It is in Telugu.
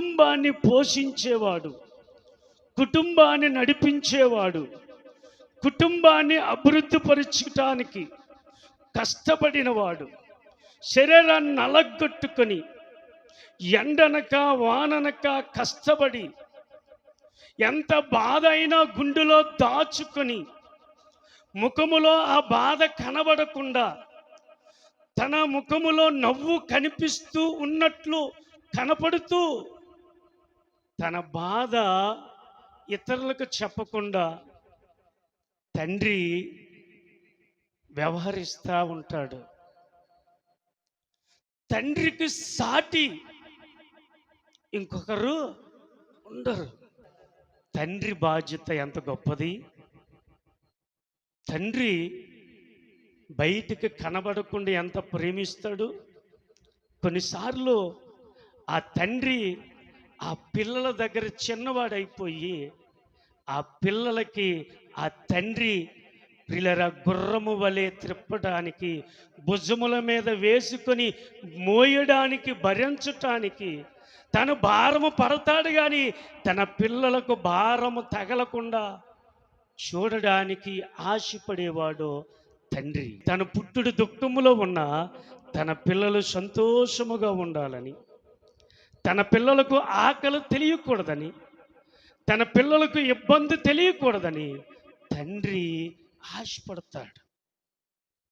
కుటుంబాన్ని పోషించేవాడు, కుటుంబాన్ని నడిపించేవాడు, కుటుంబాన్ని అభివృద్ధిపరచటానికి కష్టపడినవాడు, శరీరాన్ని నలగొట్టుకొని ఎండనక వాననక కష్టపడి ఎంత బాధ అయినా గుండెలో దాచుకొని ముఖములో ఆ బాధ కనబడకుండా తన ముఖములో నవ్వు కనిపిస్తూ ఉన్నట్లు కనపడుతూ తన బాధ ఇతరులకు చెప్పకుండా తండ్రి వ్యవహరిస్తూ ఉంటాడు. తండ్రికి సాటి ఇంకొకరు ఉండరు. తండ్రి బాధ్యత ఎంత గొప్పది. తండ్రి బయటికి కనబడకుండా ఎంత ప్రేమిస్తాడు. కొన్నిసార్లు ఆ తండ్రి ఆ పిల్లల దగ్గర చిన్నవాడైపోయి ఆ పిల్లలకి ఆ తండ్రి పిల్లల గుర్రము వలె త్రిప్పడానికి, భుజముల మీద వేసుకొని మోయడానికి, భరించటానికి తను భారము పడతాడు. కానీ తన పిల్లలకు భారము తగలకుండా చూడడానికి ఆశపడేవాడు తండ్రి. తన పుట్టుడు దుఃఖములో ఉన్న తన పిల్లలు సంతోషముగా ఉండాలని, తన పిల్లలకు ఆకలి తెలియకూడదని, తన పిల్లలకు ఇబ్బంది తెలియకూడదని తండ్రి ఆశపడతాడు.